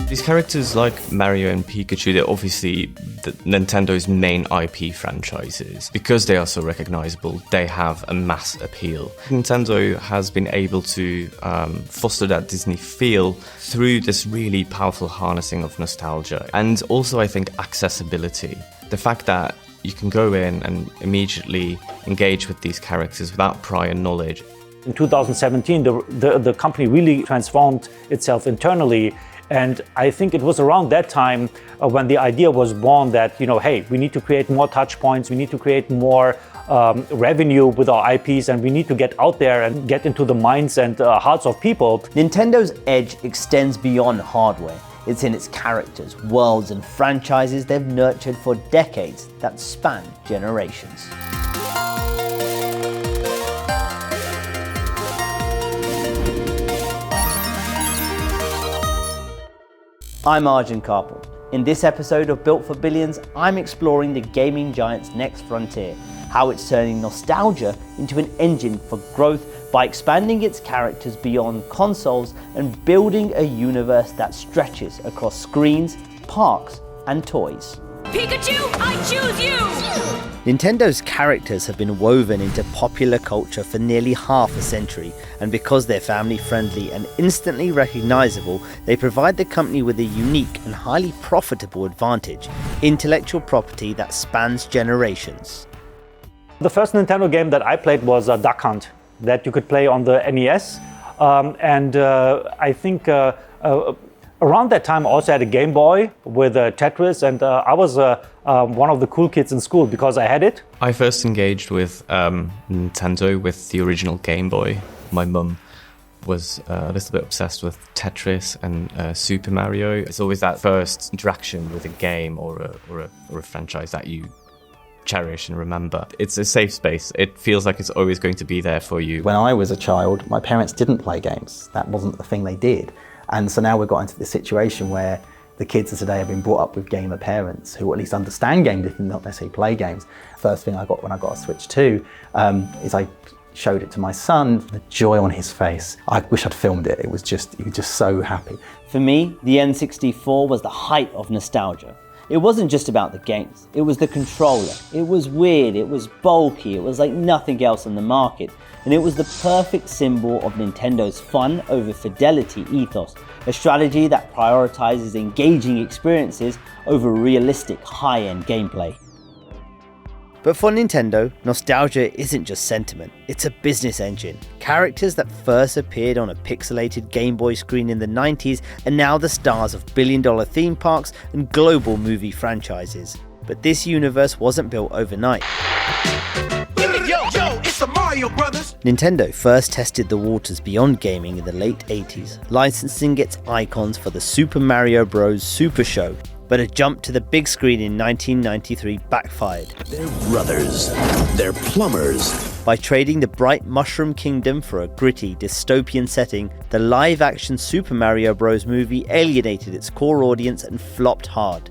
These characters like Mario and Pikachu, they're obviously Nintendo's main IP franchises. Because they are so recognizable, they have a mass appeal. Nintendo has been able to foster that Disney feel through this really powerful harnessing of nostalgia. And also, I think, accessibility. The fact that you can go in and immediately engage with these characters without prior knowledge. In 2017, the company really transformed itself internally. And I think it was around that time when the idea was born that, hey, we need to create more touch points, we need to create more revenue with our IPs, and we need to get out there and get into the minds and hearts of people. Nintendo's edge extends beyond hardware. It's in its characters, worlds, and franchises they've nurtured for decades that span generations. I'm Arjun Karpal. In this episode of Built for Billions, I'm exploring the gaming giant's next frontier, how it's turning nostalgia into an engine for growth by expanding its characters beyond consoles and building a universe that stretches across screens, parks, and toys. Pikachu, I choose you! Nintendo's characters have been woven into popular culture for nearly half a century, and because they're family-friendly and instantly recognizable, they provide the company with a unique and highly profitable advantage: intellectual property that spans generations. The first Nintendo game that I played was Duck Hunt, that you could play on the NES. I think around that time I also had a Game Boy with Tetris, and I was one of the cool kids in school because I had it. I first engaged with Nintendo with the original Game Boy. My mum was a little bit obsessed with Tetris and Super Mario. It's always that first interaction with a game or a franchise that you cherish and remember. It's a safe space. It feels like it's always going to be there for you. When I was a child, my parents didn't play games. That wasn't the thing they did. And so now we've got into this situation where the kids of today have been brought up with gamer parents who at least understand games if not necessarily play games. First thing I got when I got a Switch 2 is I showed it to my son. The joy on his face. I wish I'd filmed it. He was just so happy. For me, the N64 was the height of nostalgia. It wasn't just about the games, it was the controller. It was weird, it was bulky, it was like nothing else on the market. And it was the perfect symbol of Nintendo's fun over fidelity ethos, a strategy that prioritizes engaging experiences over realistic high-end gameplay. But for Nintendo, nostalgia isn't just sentiment, it's a business engine. Characters that first appeared on a pixelated Game Boy screen in the 90s are now the stars of billion-dollar theme parks and global movie franchises. But this universe wasn't built overnight. Yo, it's the Mario Brothers! Nintendo first tested the waters beyond gaming in the late 80s, licensing its icons for the Super Mario Bros. Super Show. But a jump to the big screen in 1993 backfired. They're brothers. They're plumbers. By trading the bright Mushroom Kingdom for a gritty, dystopian setting, the live-action Super Mario Bros. Movie alienated its core audience and flopped hard.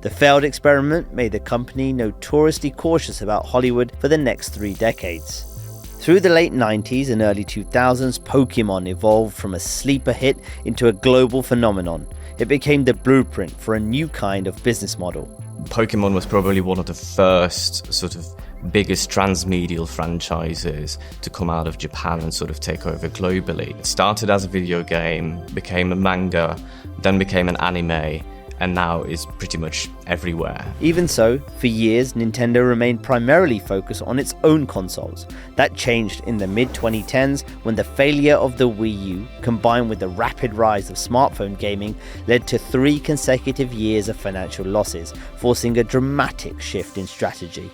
The failed experiment made the company notoriously cautious about Hollywood for the next 3 decades. Through the late 90s and early 2000s, Pokemon evolved from a sleeper hit into a global phenomenon. It became the blueprint for a new kind of business model. Pokemon was probably one of the first sort of biggest transmedial franchises to come out of Japan and sort of take over globally. It started as a video game, became a manga, then became an anime, and now is pretty much everywhere. Even so, for years, Nintendo remained primarily focused on its own consoles. That changed in the mid-2010s when the failure of the Wii U, combined with the rapid rise of smartphone gaming, led to 3 consecutive years of financial losses, forcing a dramatic shift in strategy.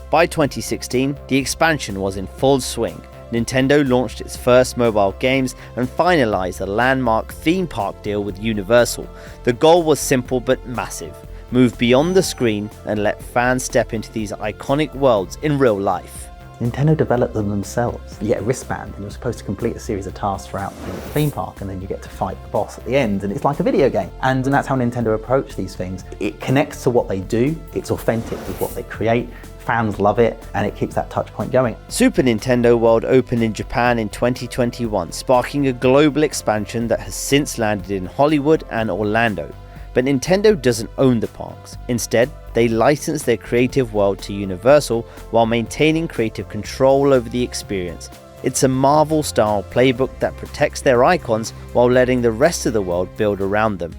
By 2016, the expansion was in full swing. Nintendo launched its first mobile games and finalized a landmark theme park deal with Universal. The goal was simple but massive: move beyond the screen and let fans step into these iconic worlds in real life. Nintendo developed them themselves. You get a wristband and you're supposed to complete a series of tasks throughout the theme park, and then you get to fight the boss at the end, and it's like a video game. And that's how Nintendo approach these things. It connects to what they do, it's authentic with what they create. Fans love it, and it keeps that touch point going. Super Nintendo World opened in Japan in 2021, sparking a global expansion that has since landed in Hollywood and Orlando. But Nintendo doesn't own the parks. Instead, they license their creative world to Universal while maintaining creative control over the experience. It's a Marvel-style playbook that protects their icons while letting the rest of the world build around them.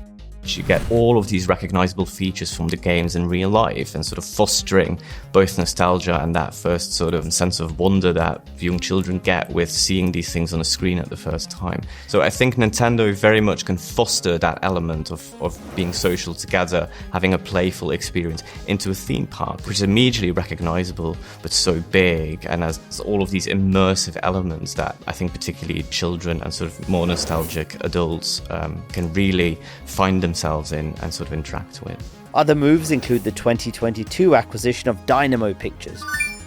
You get all of these recognizable features from the games in real life and sort of fostering both nostalgia and that first sort of sense of wonder that young children get with seeing these things on a screen at the first time. So I think Nintendo very much can foster that element of being social together, having a playful experience into a theme park, which is immediately recognizable but so big and has all of these immersive elements that I think particularly children and sort of more nostalgic adults can really find themselves in and sort of interact with. Other moves include the 2022 acquisition of Dynamo Pictures,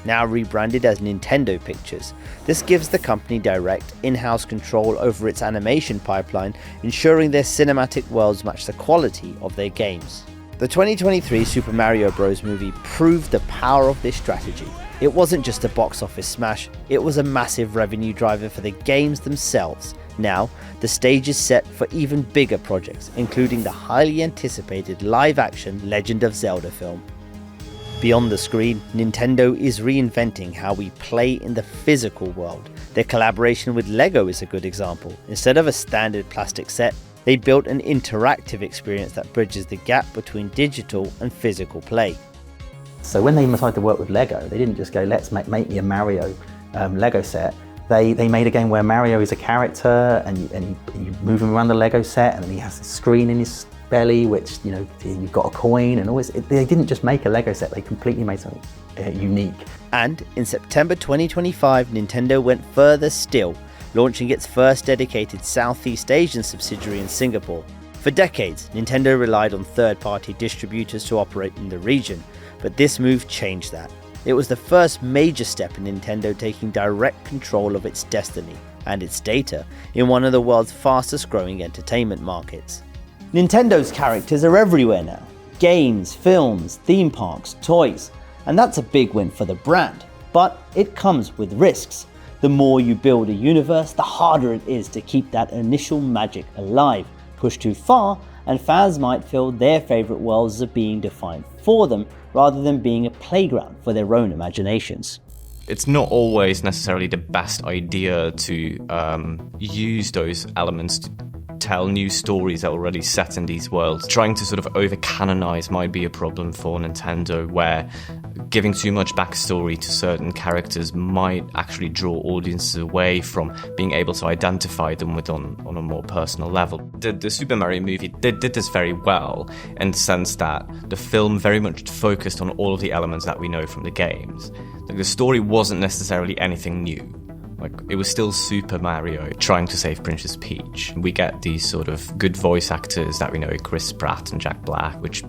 now rebranded as Nintendo Pictures. This gives the company direct in-house control over its animation pipeline, ensuring their cinematic worlds match the quality of their games. The 2023 Super Mario Bros. Movie proved the power of this strategy. It wasn't just a box office smash, it was a massive revenue driver for the games themselves. Now, the stage is set for even bigger projects, including the highly anticipated live-action Legend of Zelda film. Beyond the screen, Nintendo is reinventing how we play in the physical world. Their collaboration with LEGO is a good example. Instead of a standard plastic set, they built an interactive experience that bridges the gap between digital and physical play. So when they decided to work with LEGO, they didn't just go, let's make me a Mario LEGO set. They made a game where Mario is a character and you move him around the Lego set, and then he has a screen in his belly, which, you know, you've got a coin and all this. They didn't just make a Lego set, they completely made something unique. And in September 2025, Nintendo went further still, launching its first dedicated Southeast Asian subsidiary in Singapore. For decades, Nintendo relied on third-party distributors to operate in the region, but this move changed that. It was the first major step in Nintendo taking direct control of its destiny and its data in one of the world's fastest growing entertainment markets. Nintendo's characters are everywhere now. Games, films, theme parks, toys, and that's a big win for the brand. But it comes with risks. The more you build a universe, the harder it is to keep that initial magic alive. Push too far, and fans might feel their favorite worlds are being defined for them rather than being a playground for their own imaginations. It's not always necessarily the best idea to use those elements to tell new stories that are already set in these worlds. Trying to sort of over-canonize might be a problem for Nintendo, where giving too much backstory to certain characters might actually draw audiences away from being able to identify them with on a more personal level. The Super Mario movie did this very well, in the sense that the film very much focused on all of the elements that we know from the games. Like, the story wasn't necessarily anything new. Like, it was still Super Mario trying to save Princess Peach. We get these sort of good voice actors that we know, Chris Pratt and Jack Black, which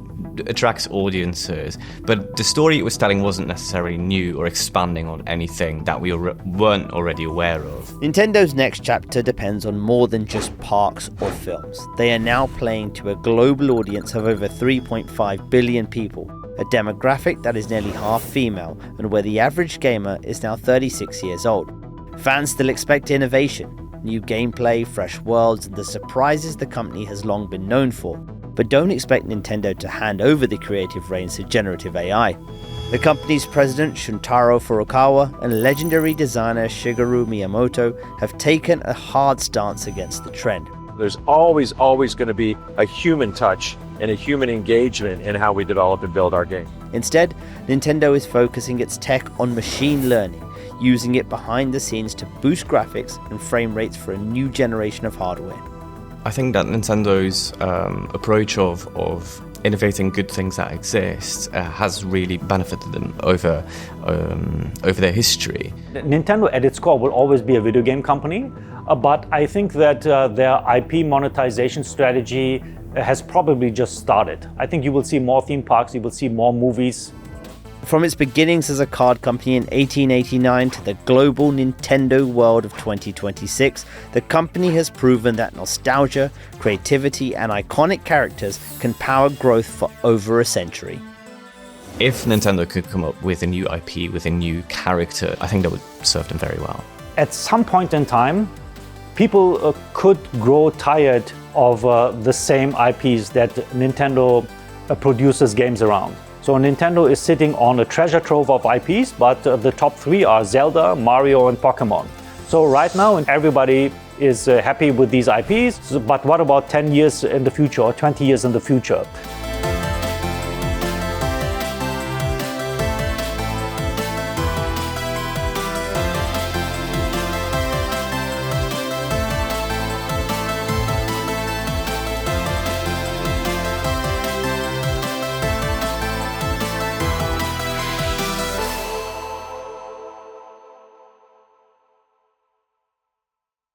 attracts audiences. But the story it was telling wasn't necessarily new or expanding on anything that we weren't already aware of. Nintendo's next chapter depends on more than just parks or films. They are now playing to a global audience of over 3.5 billion people, a demographic that is nearly half female, and where the average gamer is now 36 years old. Fans still expect innovation, new gameplay, fresh worlds, and the surprises the company has long been known for. But don't expect Nintendo to hand over the creative reins to generative AI. The company's president Shuntaro Furukawa and legendary designer Shigeru Miyamoto have taken a hard stance against the trend. There's always going to be a human touch and a human engagement in how we develop and build our game. Instead, Nintendo is focusing its tech on machine learning, using it behind the scenes to boost graphics and frame rates for a new generation of hardware. I think that Nintendo's approach of innovating good things that exist has really benefited them over their history. Nintendo at its core will always be a video game company, but I think that their IP monetization strategy has probably just started. I think you will see more theme parks, you will see more movies. From its beginnings as a card company in 1889 to the global Nintendo world of 2026, the company has proven that nostalgia, creativity, and iconic characters can power growth for over a century. If Nintendo could come up with a new IP, with a new character, I think that would serve them very well. At some point in time, people could grow tired of the same IPs that Nintendo produces games around. So Nintendo is sitting on a treasure trove of IPs, but the top 3 are Zelda, Mario, and Pokemon. So right now, everybody is happy with these IPs, but what about 10 years in the future or 20 years in the future?